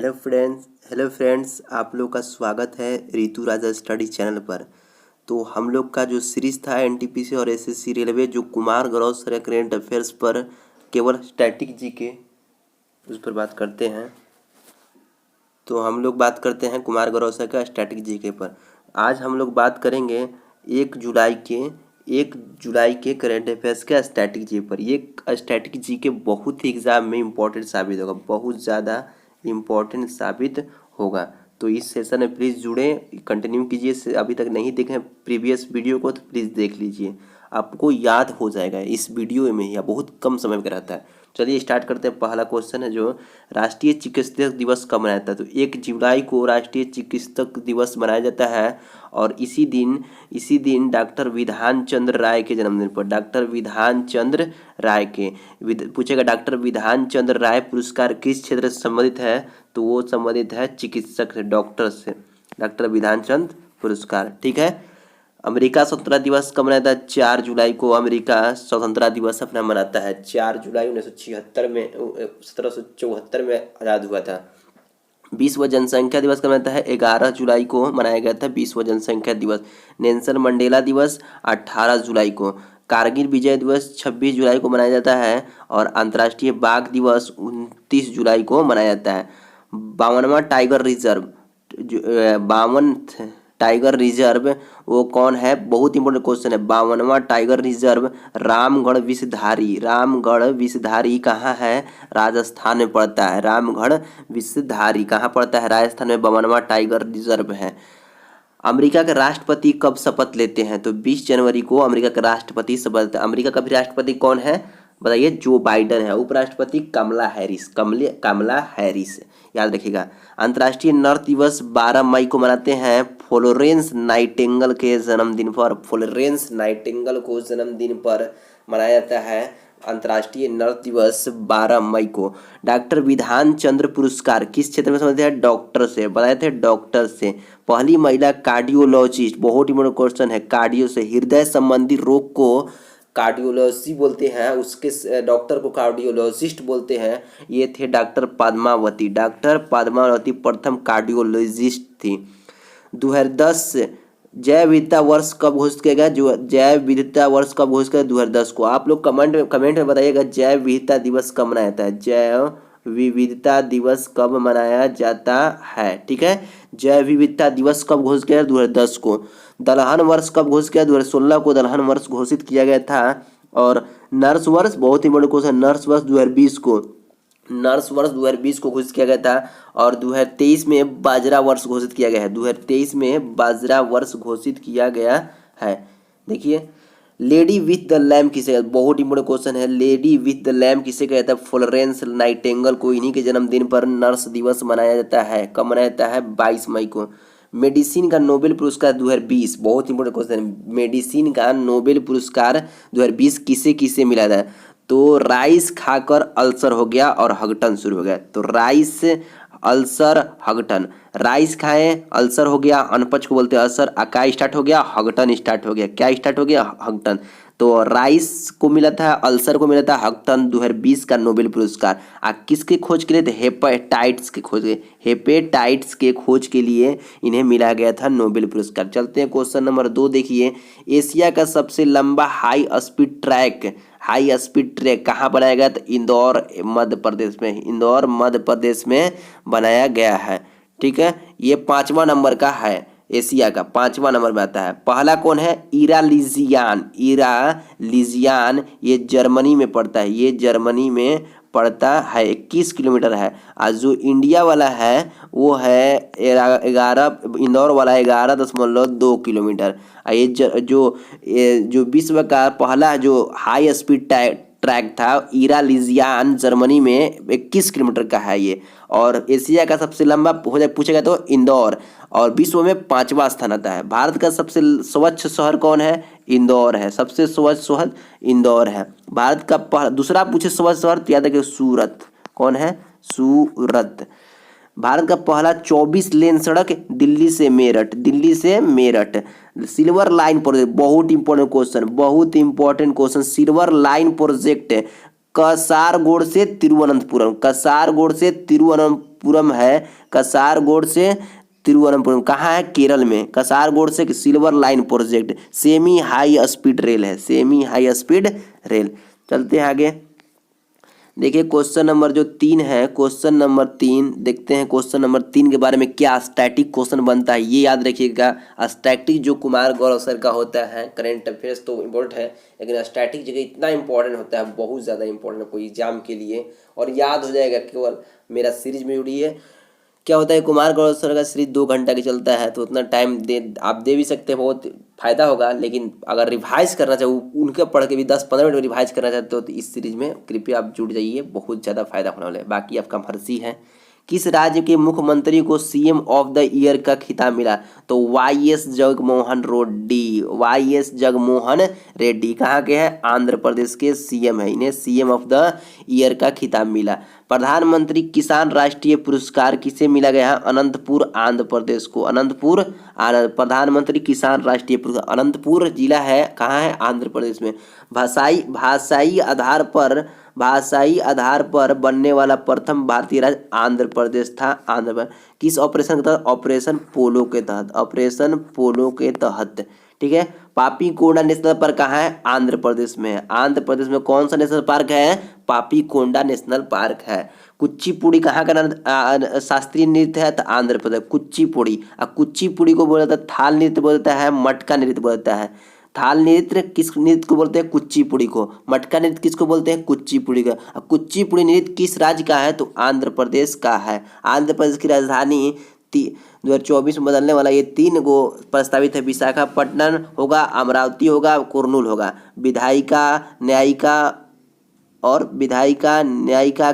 Hello friends, आप लोग का स्वागत है रितु राजा स्टडी चैनल पर। तो हम लोग का जो सीरीज़ था एनटीपीसी और एसएससी रेलवे, जो Kumar Gaurav sir current affairs पर केवल स्टैटिक जीके उस पर बात करते हैं। तो हम लोग बात करते हैं कुमार गौरव सर का स्टैटिक जीके पर। आज हम लोग बात करेंगे 1 जुलाई के करेंट अफेयर्स के स्टैटिक जी पर। ये स्टैटिक जी के बहुत ही एग्ज़ाम में इम्पोर्टेंट साबित होगा, बहुत ज़्यादा इम्पोर्टेंट साबित होगा। तो इस सेशन में प्लीज़ जुड़े, कंटिन्यू कीजिए। अभी तक नहीं देखें प्रीवियस वीडियो को तो प्लीज़ देख लीजिए, आपको याद हो जाएगा इस वीडियो में ही, या बहुत कम समय का रहता है। चलिए स्टार्ट करते हैं। पहला क्वेश्चन है जो राष्ट्रीय चिकित्सक दिवस कब मनाया जाता है। तो 1 जुलाई को राष्ट्रीय चिकित्सक दिवस मनाया जाता है और इसी दिन डॉक्टर विधान चंद्र राय के जन्मदिन पर, डॉक्टर विधान चंद्र राय के पूछेगा डॉक्टर विधान चंद्र राय पुरस्कार किस क्षेत्र से संबंधित है। तो वो संबंधित है चिकित्सक से, डॉक्टर से, डॉक्टर विधान चंद्र पुरस्कार। ठीक है। अमेरिका स्वतंत्रता दिवस कब मनाता है। 4 जुलाई को अमेरिका स्वतंत्रता दिवस अपना मनाता है। 4 जुलाई 1976 में 1774 में आज़ाद हुआ था। विश्व जनसंख्या दिवस कब मनाता है। 11 जुलाई को मनाया गया था विश्व जनसंख्या दिवस। नेल्सन मंडेला दिवस 18 जुलाई को। कारगिल विजय दिवस 26 जुलाई को मनाया जाता है और अंतर्राष्ट्रीय बाघ दिवस 29 जुलाई को मनाया जाता है। 52वां टाइगर रिजर्व वो कौन है, बहुत इंपॉर्टेंट क्वेश्चन है। 52वां टाइगर रिजर्व रामगढ़ विषधारी कहाँ है, राजस्थान में पड़ता है। रामगढ़ विषधारी कहाँ पड़ता है, राजस्थान में 52वां टाइगर रिजर्व है। अमेरिका के राष्ट्रपति कब शपथ लेते हैं। तो 20 जनवरी को अमेरिका के राष्ट्रपति शपथ लेते हैं। अमेरिका का भी राष्ट्रपति कौन है बताइए, जो बाइडेन है। उपराष्ट्रपति कमला हैरिस याद रखिएगा। अंतर्राष्ट्रीय नर्स दिवस 12 मई को मनाते हैं फ्लोरेंस नाइटिंगेल के जन्मदिन पर। फ्लोरेंस नाइटिंगेल को जन्मदिन पर मनाया जाता है अंतर्राष्ट्रीय नर्स दिवस 12 मई को। डॉक्टर विधान चंद्र पुरस्कार किस क्षेत्र में संबंधित है, डॉक्टर से, बताए थे डॉक्टर से। पहली महिला कार्डियोलॉजिस्ट, बहुत इंपॉर्टेंट क्वेश्चन है। कार्डियो से हृदय संबंधी रोग को कार्डियोलॉजी बोलते हैं, उसके डॉक्टर को कार्डियोलॉजिस्ट बोलते हैं। ये थे डॉक्टर पद्मावती प्रथम कार्डियोलॉजिस्ट थी। 2010 जैव विविधता वर्ष कब घोषित किया गया। जो जैव विविधता वर्ष कब घोषित किया, 2010 को। आप लोग कमेंट में बताइएगा जैव विविधता दिवस कब मनाया जाता है, जैव विविधता दिवस कब मनाया जाता है। ठीक है। जैव विविधता दिवस कब घोषित किया, 2010 को। दलहन वर्ष कब घोषित किया, 2016 को दलहन वर्ष घोषित किया गया था। और नर्स वर्ष, बहुत ही बड़ा क्वेश्चन, नर्स वर्ष 2020 को घोषित किया गया था। और 2023 में बाजरा वर्ष घोषित किया गया है। 2023 में बाजरा वर्ष घोषित किया गया है। देखिए लेडी विथ द लैम्प किसे कहते हैं, बहुत इंपॉर्टेंट क्वेश्चन है। लेडी विथ द लैम्प किसे कहता है, फ्लोरेंस नाइटिंगेल को। इन्हीं के जन्मदिन पर नर्स दिवस मनाया जाता है। कब मनाया जाता है, 22 मई को। मेडिसिन का नोबेल पुरस्कार 2020, बहुत इंपॉर्टेंट क्वेश्चन है। मेडिसिन का नोबेल पुरस्कार 2020 किसे किसे मिला था। तो राइस खाकर अल्सर हो गया और हगटन शुरू हो गया। तो राइस, अल्सर, हगटन। राइस खाएं, अल्सर हो गया, अनपच को बोलते हैं अल्सर। अकाई स्टार्ट हो गया, हगटन स्टार्ट हो गया। क्या स्टार्ट हो गया, हगटन। तो राइस को मिला था, अल्सर को मिला था, हगटन 2020 का नोबेल पुरस्कार। किसके खोज के लिए थे, हेपेटाइट्स के खोज के लिए इन्हें मिला गया था नोबेल पुरस्कार। चलते हैं क्वेश्चन नंबर 2 देखिए। एशिया का सबसे लंबा हाई स्पीड ट्रैक कहाँ बनाया गया, तो इंदौर मध्य प्रदेश में बनाया गया है। ठीक है। ये 5वां नंबर का है, एशिया का 5वां नंबर में आता है। पहला कौन है, इरालिजियान। ये जर्मनी में पड़ता है, 21 किलोमीटर है। और जो इंडिया वाला है वो है 11, इंदौर वाला 11.2 किलोमीटर। ये जो विश्व का पहला जो हाई स्पीड ट्रैक था इरालिजियान, जर्मनी में 21 किलोमीटर का है ये। और एशिया का सबसे लंबा पूछेगा तो इंदौर, और विश्व में 5वां स्थान आता है। भारत का सबसे स्वच्छ शहर कौन है, इंदौर है। सबसे स्वच्छ शहर इंदौर है। भारत का दूसरा पूछे स्वच्छ शहर तो याद रखिए सूरत। कौन है, सूरत। भारत का पहला 24 लेन सड़क दिल्ली से मेरठ। सिल्वर लाइन प्रोजेक्ट, बहुत important question, silver line project Kasaragod से तिरुवनंतपुरम, कसारगोड से तिरुवनंतपुरम है, कसारगोड से तिरुवनंतपुरम कहाँ है? केरल में। कसारगोड से silver line project semi high speed rail है, सेमी हाई स्पीड रेल। चलते हैं आगे, देखिए क्वेश्चन नंबर जो 3 है, क्वेश्चन नंबर 3 देखते हैं। क्वेश्चन नंबर 3 के बारे में क्या स्टैटिक क्वेश्चन बनता है ये याद रखिएगा। स्टैटिक जो कुमार गौरव सर का होता है, करेंट अफेयर्स तो इम्पोर्टेंट है, लेकिन स्टैटिक जगह इतना इंपॉर्टेंट होता है, बहुत ज़्यादा इंपॉर्टेंट है कोई एग्जाम के लिए, और याद हो जाएगा केवल मेरा सीरीज में जुड़िए। क्या होता है, कुमार गौरव सर का सीरीज 2 घंटा की चलता है, तो उतना टाइम आप दे भी सकते हैं, बहुत फायदा होगा। लेकिन अगर रिवाइज करना चाहे, उनके पढ़ के भी 10-15 मिनट में रिवाइज करना चाहते हो तो इस सीरीज में कृपया आप जुड़ जाइए, बहुत ज़्यादा फायदा होने वाला है। बाकी आपका मर्जी है। किस राज्य के मुख्यमंत्री को सीएम ऑफ द ईयर का खिताब मिला? तो वाई.एस. जगनमोहन रेड्डी, वाई.एस. जगनमोहन रेड्डी कहाँ के हैं? आंध्र प्रदेश के सीएम है, इन्हें सीएम ऑफ द ईयर का खिताब मिला। प्रधानमंत्री किसान राष्ट्रीय पुरस्कार किसे मिला गया है? अनंतपुर आंध्र प्रदेश को, अनंतपुर प्रधानमंत्री किसान राष्ट्रीय पुरस्कार, अनंतपुर जिला है, कहाँ है? आंध्र प्रदेश में। भाषाई आधार पर बनने वाला प्रथम भारतीय राज्य आंध्र प्रदेश था। आंध्र प्रदेश किस ऑपरेशन के तहत? ऑपरेशन पोलो के तहत, ऑपरेशन पोलो के तहत। ठीक है। पापीकोंडा नेशनल पार्क कहाँ है? आंध्र प्रदेश में है। आंध्र प्रदेश में कौन सा नेशनल पार्क है? पापीकोंडा नेशनल पार्क है। कुचिपुड़ी कहाँ का शास्त्रीय नृत्य है? तो आंध्र प्रदेश कुचिपुड़ी। और कुचिपुड़ी को बोला जाता है, थाल नृत्य बोलता है, मटका नृत्य बोलता है। थाल नृत्य किस नृत्य को बोलते हैं? कुचिपुड़ी को। मटका नृत्य किसको बोलते हैं? कुचिपुड़ी का। कुचिपुड़ी नृत्य किस राज्य का है? तो आंध्र प्रदेश का है। आंध्र प्रदेश की राजधानी 2024 में बदलने वाला ये 3 गो प्रस्तावित है। विशाखापट्टनम होगा, अमरावती होगा, कुर्नूल होगा। विधायिका न्यायिका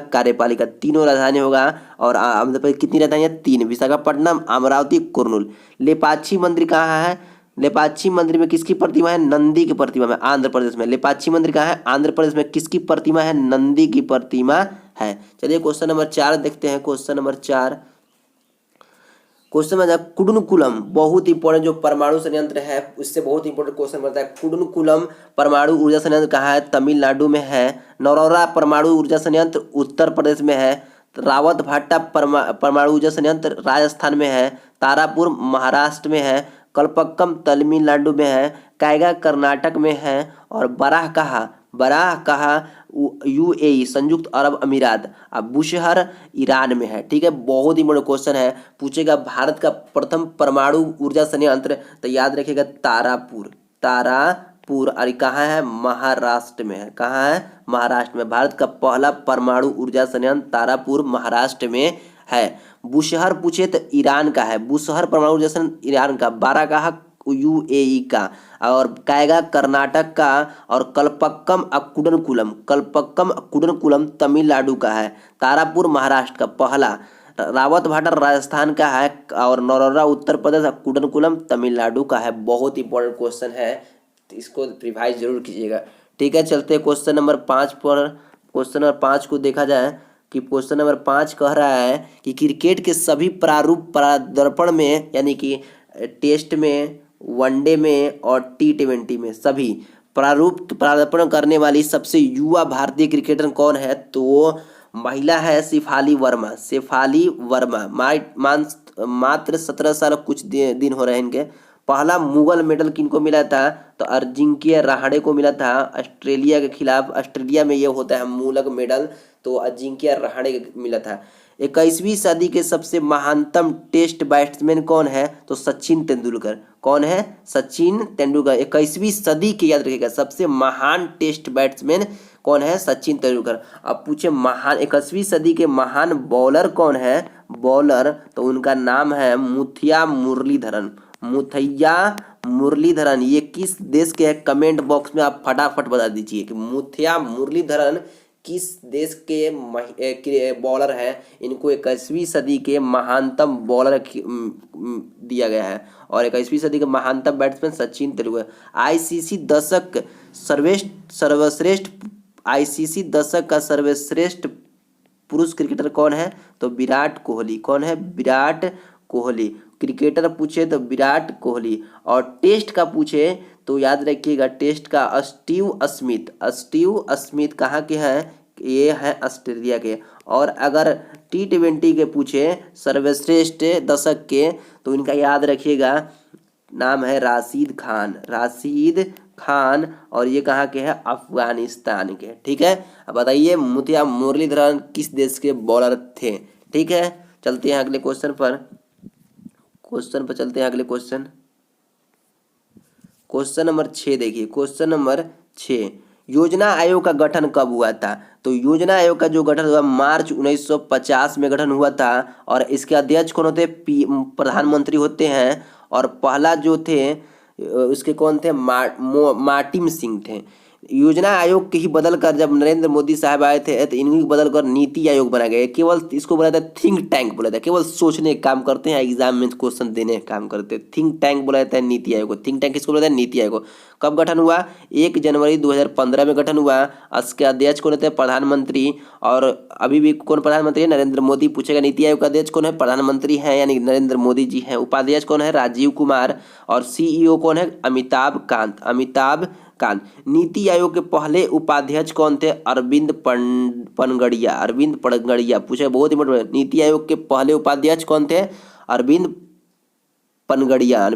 कार्यपालिका तीनों राजधानी होगा। और आंध्र प्रदेश कितनी राजधानी है? 3, विशाखापट्टनम, अमरावती, कुर्नूल। लेपाक्षी मंदिर कहाँ है? लेपाक्षी मंदिर में किसकी प्रतिमा है? नंदी की प्रतिमा में। आंध्र प्रदेश में लेपाक्षी मंदिर कहाँ है? आंध्र प्रदेश में। किसकी प्रतिमा है? नंदी की प्रतिमा है। चलिए क्वेश्चन नंबर 4 देखते हैं। क्वेश्चन नंबर 4, क्वेश्चन में कुडनकुलम, बहुत इंपॉर्टेंट जो परमाणु संयंत्र है उससे बहुत इंपॉर्टेंट क्वेश्चन बनता है। कुडनकुलम परमाणु ऊर्जा संयंत्र कहाँ है? तमिलनाडु में है। नौरोरा परमाणु ऊर्जा संयंत्र उत्तर प्रदेश में है। रावत भाटा परमाणु ऊर्जा संयंत्र राजस्थान में है। तारापुर महाराष्ट्र में है। कलपक्कम तमिलनाडु में है। कायगा कर्नाटक में है। और बराह कहा यूएई संयुक्त अरब अमीरात। अब बुशहर ईरान में है। ठीक है, बहुत ही बड़ा क्वेश्चन है, पूछेगा भारत का प्रथम परमाणु ऊर्जा संयंत्र, तो याद रखिएगा तारापुर। और कहाँ है? महाराष्ट्र में है। कहाँ है? महाराष्ट्र में। भारत का पहला परमाणु ऊर्जा संयंत्र तारापुर महाराष्ट्र में है। बुशहर पूछे तो ईरान का है, बुशहर परमाणु ऊर्जा संयंत्र ईरान का। बारह कहा यूएई का। और कायगा कर्नाटक का। और कलपक्कम कुडनकुलम तमिलनाडु का है। तारापुर महाराष्ट्र का पहला। रावत भाटा राजस्थान का है। और नौरोरा उत्तर प्रदेश। कुडनकुलम तमिलनाडु का है। बहुत इंपॉर्टेंट क्वेश्चन है, तो इसको रिवाइज जरूर कीजिएगा। ठीक है, चलते हैं क्वेश्चन नंबर 5 पर। क्वेश्चन नंबर 5 को देखा जाए कि क्वेश्चन नंबर 5 कह रहा है कि क्रिकेट के सभी प्रारूप पदार्पण में, यानी कि टेस्ट में, वनडे में और T20 में सभी प्रारूप पदार्पण करने वाली सबसे युवा भारतीय क्रिकेटर कौन है? तो वो महिला है शेफाली वर्मा। मात्र 17 साल कुछ दिन हो रहे हैं इनके। पहला मुगल मेडल किनको मिला था? तो अजिंक्य रहाणे को मिला था ऑस्ट्रेलिया के खिलाफ। ऑस्ट्रेलिया में ये होता है मुगल मेडल, तो अजिंक्य रहाणे को मिला था। 21वीं सदी के सबसे महानतम टेस्ट बैट्समैन कौन है? तो सचिन तेंदुलकर। कौन है? सचिन तेंदुलकर। 21वीं सदी के, याद रखिएगा, सबसे महान टेस्ट बैट्समैन कौन है? सचिन तेंदुलकर। अब पूछे महान 21वीं सदी के महान बॉलर कौन है? बॉलर, तो उनका नाम है मुथैया मुरलीधरन। ये किस देश के है? कमेंट बॉक्स में आप फटाफट बता दीजिए कि मुथैया मुरलीधरन किस देश के बॉलर है। इनको 21वीं सदी के महानतम बॉलर दिया गया है। और 21वीं सदी के महानतम बैट्समैन सचिन तेंदुलकर। आईसीसी दशक का सर्वश्रेष्ठ पुरुष क्रिकेटर कौन है? तो विराट कोहली। कौन है? विराट कोहली। क्रिकेटर पूछे तो विराट कोहली। और टेस्ट का पूछे तो याद रखिएगा, टेस्ट का स्टीव स्मिथ कहाँ के हैं? ये हैं ऑस्ट्रेलिया के। और अगर T20 के पूछे सर्वश्रेष्ठ दशक के, तो इनका याद रखिएगा, नाम है राशिद खान, राशिद खान, और ये कहाँ के हैं, अफगानिस्तान के। ठीक है, अब बताइए मुथिया मुरलीधरन किस देश के बॉलर थे। ठीक है, चलते हैं अगले क्वेश्चन पर, चलते हैं अगले क्वेश्चन नंबर 6। देखिए क्वेश्चन नंबर 6, योजना आयोग का गठन कब हुआ था। तो योजना आयोग का जो गठन हुआ मार्च 1950 में गठन हुआ था, और इसके अध्यक्ष कौन होते हैं, प्रधानमंत्री होते हैं। और पहला जो थे उसके कौन थे, मार्टिन सिंह थे। योजना आयोग के ही बदल कर जब नरेंद्र मोदी साहब आए थे, तो इन्हीं को बदल कर नीति आयोग बना गया। केवल इसको बोला था थिंक टैंक बोला था, केवल सोचने का काम करते हैं, एग्जाम में क्वेश्चन देने का काम करते हैं। थिंक टैंक बोला जाता है नीति आयोग को। थिंक टैंक किसको बोला जाता है, नीति आयोग को। कब गठन हुआ, 1 जनवरी 2015 में गठन हुआ। इसके अध्यक्ष कौन होते हैं, प्रधानमंत्री। और अभी भी कौन प्रधानमंत्री है, नरेंद्र मोदी। पूछेगा नीति आयोग का अध्यक्ष कौन है, प्रधानमंत्री है यानी नरेंद्र मोदी जी हैं। उपाध्यक्ष कौन है, राजीव कुमार। और CEO कौन है, अमिताभ कांत। नीति आयोग के पहले उपाध्यक्ष कौन थे, अरविंद पनगड़िया। पूछे बहुत इंपॉर्टेंट, नीति आयोग के पहले उपाध्यक्ष कौन थे, अरविंद पनगड़िया।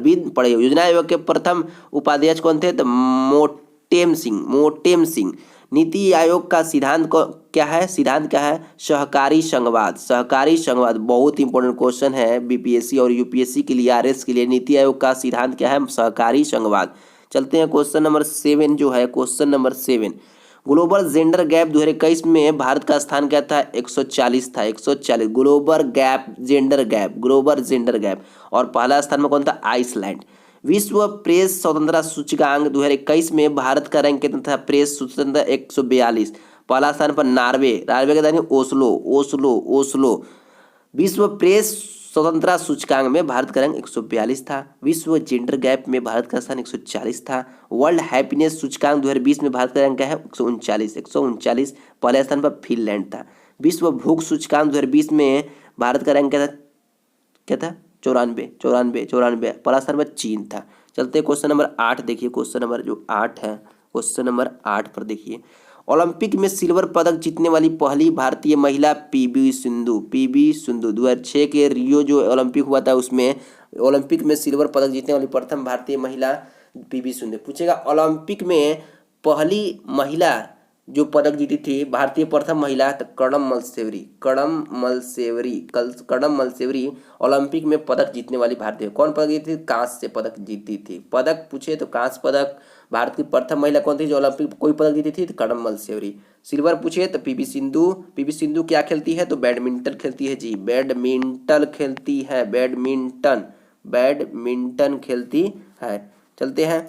योजना आयोग के प्रथम उपाध्यक्ष कौन थे, तो मोटेम सिंह। नीति आयोग का सिद्धांत क्या है, सहकारी संघवाद। बहुत इंपॉर्टेंट क्वेश्चन है BPSC और UPSC के लिए, RS के लिए। नीति आयोग का सिद्धांत क्या है, सहकारी संघवाद। चलते हैं क्वेश्चन नंबर 7 जो है, question number 7, global gender gap 2021 में भारत का स्थान क्या था, 140 था, 140। Global gender gap. और पहला स्थान में कौन था, आइसलैंड। विश्व प्रेस स्वतंत्रता सूचकांक 2021 में भारत का रैंक कितना था, प्रेस स्वतंत्रता 142। पहला स्थान पर नार्वे का था ओस्लो। विश्व प्रेस स्वतंत्रता सूचकांक में भारत का रैंक 142 था। विश्व जेंडर गैप में भारत का स्थान 140 था। वर्ल्ड हैप्पीनेस सूचकांक 2020 में भारत का रैंक क्या है, 139। पहले स्थान पर फिनलैंड था। विश्व भूख सूचकांक 2020 में भारत का रैंक क्या था, 94। पहला स्थान पर चीन था। चलते क्वेश्चन नंबर 8। देखिए क्वेश्चन नंबर जो 8 है, क्वेश्चन नंबर 8 पर देखिए, ओलंपिक में सिल्वर पदक जीतने वाली पहली भारतीय महिला पीवी सिंधु। 2006 के रियो जो ओलंपिक हुआ था, उसमें ओलंपिक में सिल्वर पदक जीतने वाली प्रथम भारतीय महिला पीवी सिंधु। पूछेगा ओलंपिक में पहली महिला जो पदक जीती थी, भारतीय प्रथम महिला, तो कड़म मलसेवरी ओलंपिक में पदक जीतने वाली भारतीय। कौन पदक जीती थी, कांस्य पदक जीती थी। पदक पूछे तो कांस्य पदक। भारत की प्रथम महिला कौन थी जो ओलंपिक कोई पदक जीती थी, तो कड़म मलसेवरी। सिल्वर पूछे तो पीवी सिंधु क्या खेलती है, तो बैडमिंटन खेलती है जी, बैडमिंटन खेलती है। चलते हैं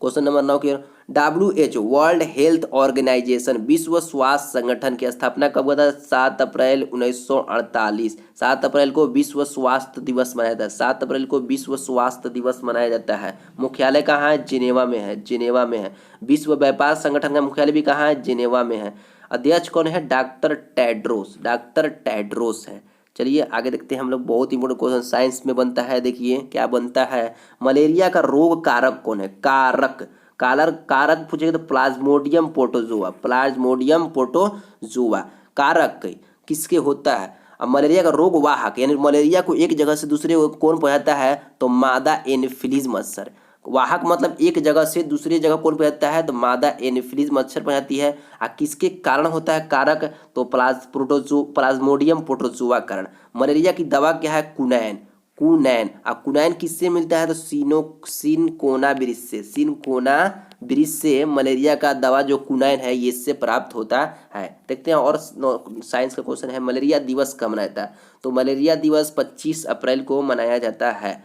क्वेश्चन नंबर 9 की। WHO वर्ल्ड हेल्थ ऑर्गेनाइजेशन, विश्व स्वास्थ्य संगठन की स्थापना कब हुआ था, 7 अप्रैल 1948। 7 अप्रैल को विश्व स्वास्थ्य दिवस मनाया जाता है। 7 अप्रैल को विश्व स्वास्थ्य दिवस मनाया जाता है। मुख्यालय कहाँ है, जिनेवा में है। विश्व व्यापार संगठन का मुख्यालय भी कहाँ है, जिनेवा में है। अध्यक्ष कौन है, डॉक्टर टेड्रोस है। चलिए आगे देखते हैं हम लोग। बहुत इंपॉर्टेंट क्वेश्चन साइंस में बनता है। देखिए क्या बनता है, मलेरिया का रोग कारक कौन है, कारक पूछेगा तो प्लाज्मोडियम प्रोटोजोआ। कारक किसके होता है। अब मलेरिया का रोग वाहक, यानी मलेरिया को एक जगह से दूसरे कौन पहुंचाता है, तो मादा एनोफिलीज मच्छर। वाहक मतलब एक जगह से दूसरी जगह कौन पहुंचाता है, तो मादा एनोफिलीज मच्छर पहुंचाती है। किसके कारण होता है कारक, तो प्लाज्मोडियम प्रोटोजोआ कारण। मलेरिया की दवा क्या है, कुनैन। कुनैन किससे मिलता है, तो सिनकोना वृक्ष से मलेरिया का दवा जो कुनैन है ये इससे प्राप्त होता है। देखते हैं और साइंस का क्वेश्चन है, मलेरिया दिवस कब मनाया जाता है, तो मलेरिया दिवस 25 अप्रैल को मनाया जाता है।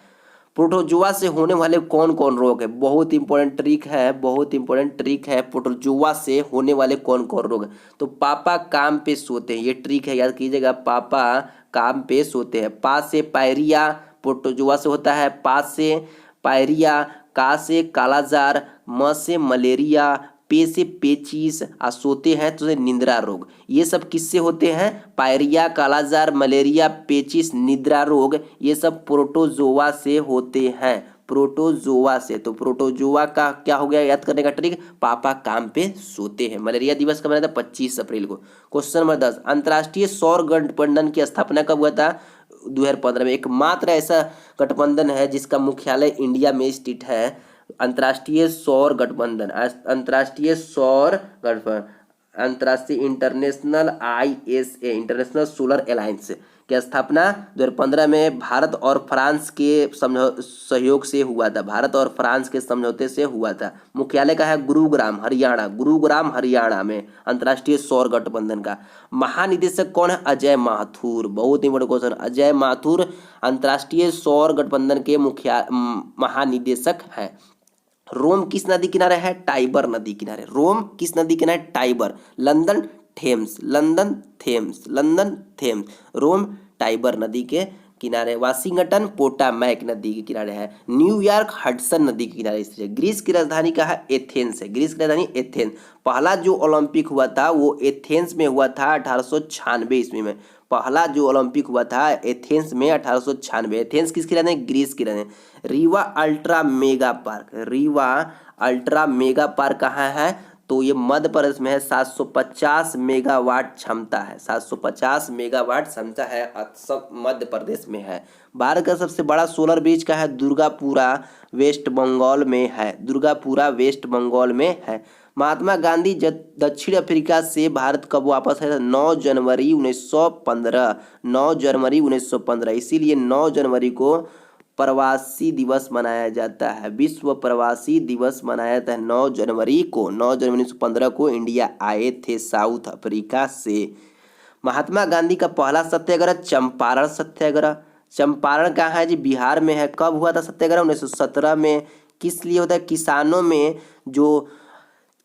प्रोटोजोआ से होने वाले कौन कौन रोग है, बहुत इंपॉर्टेंट ट्रिक है। प्रोटोजोआ से होने वाले कौन कौन रोग है, तो पापा काम पे सोते हैं, ये ट्रिक है, याद कीजिएगा। पापा काम पे सोते हैं। पा से पायरिया प्रोटोजोआ से होता है, पा से पायरिया, का से कालाजार, म से मलेरिया, पे से पेचिस, सोते हैं तो निद्रा रोग। ये सब किससे होते हैं, पायरिया, कालाजार, मलेरिया, पेचिस, निद्रा रोग, ये सब प्रोटोजोआ से होते हैं। प्रोटोजोआ से। तो प्रोटोजोआ का क्या हो गया याद करने का ट्रिक, पापा काम पे सोते हैं। मलेरिया दिवस कब मनाया था, 25 अप्रैल को। क्वेश्चन नंबर 10, अंतर्राष्ट्रीय सौर गठबंधन की स्थापना कब हुआ था, 2015 में। एकमात्र ऐसा गठबंधन है जिसका मुख्यालय इंडिया में स्थित है, अंतर्राष्ट्रीय सौर गठबंधन। अंतर्राष्ट्रीय सौर गठबंधन, अंतर्राष्ट्रीय international ISA, international solar alliance की स्थापना 2015 में भारत और फ्रांस के सहयोग से हुआ था, भारत और फ्रांस के समझौते से हुआ था। मुख्यालय का है गुरुग्राम हरियाणा, गुरुग्राम हरियाणा में अंतर्राष्ट्रीय सौर गठबंधन का। महानिदेशक कौन है, अजय माथुर। बहुत इंपॉर्टेंट क्वेश्चन, अजय माथुर अंतर्राष्ट्रीय सौर गठबंधन के महानिदेशक है। रोम किस नदी किनारे है, टाइबर नदी किनारे। रोम किस नदी किनारे, Tiber. London Thames, London Thames, London Thames. Rome Tiber नदी के किनारे। वाशिंगटन पोटामैक नदी के किनारे है। न्यूयॉर्क हडसन नदी के किनारे स्थित है। ग्रीस की राजधानी कहाँ है, एथेंस है। ग्रीस की राजधानी एथेंस। पहला जो ओलंपिक हुआ था वो एथेंस में हुआ था 1896 ईस्वी में। पहला जो ओलंपिक हुआ था एथेंस में 1896। एथेंस किसकी राजधानी, ग्रीस की राजधानी। Rewa ultra mega park, Rewa ultra mega park कहाँ है, तो ये मध्य प्रदेश में है। 750 मेगावाट क्षमता है, 750 मेगावाट क्षमता है, सब मध्य प्रदेश में है। भारत का सबसे बड़ा सोलर ब्रिज का है, दुर्गापुरा वेस्ट बंगाल में है, दुर्गापुरा वेस्ट बंगाल में है। महात्मा गांधी दक्षिण अफ्रीका से भारत कब वापस आए, 9 जनवरी 1915, 9 जनवरी 1915। इसीलिए 9 जनवरी को प्रवासी दिवस मनाया जाता है, विश्व प्रवासी दिवस मनाया जाता है 9 जनवरी को। 9 जनवरी 1915 को इंडिया आए थे साउथ अफ्रीका से। महात्मा गांधी का पहला सत्याग्रह चंपारण सत्याग्रह। चंपारण कहाँ है जी, बिहार में है। कब हुआ था सत्याग्रह, 1917 में। किस लिए होता है, किसानों में जो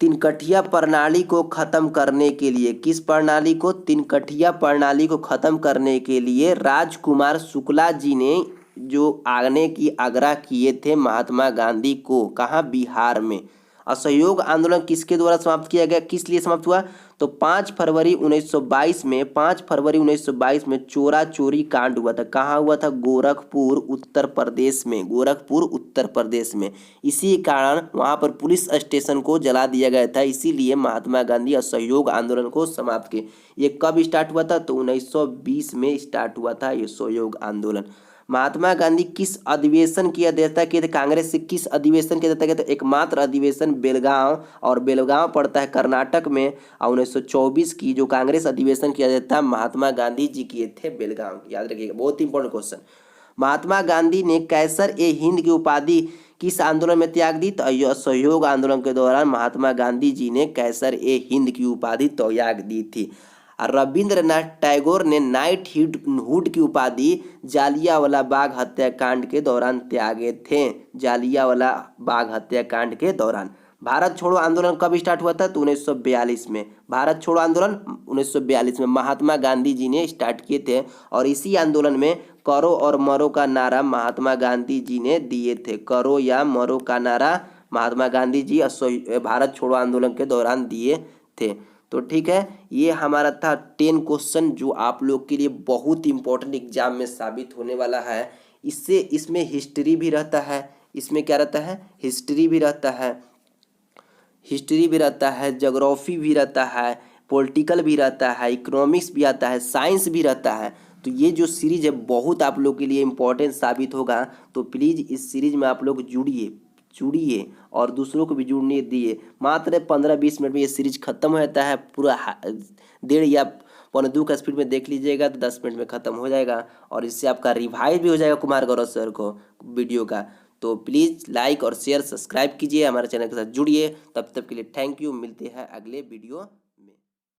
तिनकठिया प्रणाली को खत्म करने के लिए, किस प्रणाली को, तिनकठिया प्रणाली को खत्म करने के लिए राजकुमार शुक्ला जी ने जो आने की आग्रह किए थे महात्मा गांधी को, कहाँ, बिहार में। असहयोग आंदोलन किसके द्वारा समाप्त किया गया, किस लिए समाप्त हुआ, तो 5 फरवरी 1922 में, 5 फरवरी 1922 में चोरा चोरी कांड हुआ था। कहाँ हुआ था, गोरखपुर उत्तर प्रदेश में, गोरखपुर उत्तर प्रदेश में। इसी कारण वहाँ पर पुलिस स्टेशन को जला दिया गया था। इसीलिए महात्मा गांधी असहयोग आंदोलन को समाप्त किए। ये कब स्टार्ट हुआ था, तो 1920 में स्टार्ट हुआ था ये असहयोग आंदोलन। महात्मा गांधी किस अधिवेशन की अध्यक्षता किए थे, कांग्रेस से किस अधिवेशन की अध्यक्षता किए थे, एकमात्र अधिवेशन बेलगांव, और बेलगांव पड़ता है कर्नाटक में। और 1924 की जो कांग्रेस अधिवेशन की अध्यक्षता महात्मा गांधी जी किए थे बेलगांव, याद रखिएगा, बहुत इंपॉर्टेंट क्वेश्चन। महात्मा गांधी ने कैसर ए हिंद की उपाधि किस आंदोलन में त्याग दी, तो असहयोग आंदोलन के दौरान महात्मा गांधी जी ने कैसर ए हिंद की उपाधि त्याग दी थी। रविंद्रनाथ टैगोर ने नाइट हुड की उपाधि जालियांवाला बाग हत्याकांड के दौरान त्यागे थे, जालियांवाला बाग हत्याकांड के दौरान। भारत छोड़ो आंदोलन कब स्टार्ट हुआ था, तो 1942 में। भारत छोड़ो आंदोलन 1942 में महात्मा गांधी जी ने स्टार्ट किए थे। और इसी आंदोलन में करो और मरो का नारा महात्मा गांधी जी ने दिए थे। करो या मरो का नारा महात्मा गांधी जी भारत छोड़ो आंदोलन के दौरान दिए थे। तो ठीक है, ये हमारा था 10 क्वेश्चन जो आप लोग के लिए बहुत इंपॉर्टेंट एग्जाम में साबित होने वाला है। इसमें हिस्ट्री भी रहता है, इसमें क्या रहता है, हिस्ट्री भी रहता है, हिस्ट्री भी रहता है, ज्योग्राफी भी रहता है, पॉलिटिकल भी रहता है, इकोनॉमिक्स भी आता है, साइंस भी रहता है। तो ये जो सीरीज है बहुत आप लोग के लिए इम्पोर्टेंट साबित होगा। तो प्लीज़ इस सीरीज में आप लोग जुड़िए और दूसरों को भी जुड़ने दिए। मात्र 15-20 मिनट में ये सीरीज खत्म हो जाता है। पूरा 1.5 या 1.25 का स्पीड में देख लीजिएगा तो 10 मिनट में ख़त्म हो जाएगा। और इससे आपका रिवाइज भी हो जाएगा कुमार गौरव सर को वीडियो का। तो प्लीज़ लाइक और शेयर सब्सक्राइब कीजिए, हमारे चैनल के साथ जुड़िए। तब तक के लिए थैंक यू, मिलते हैं अगले वीडियो।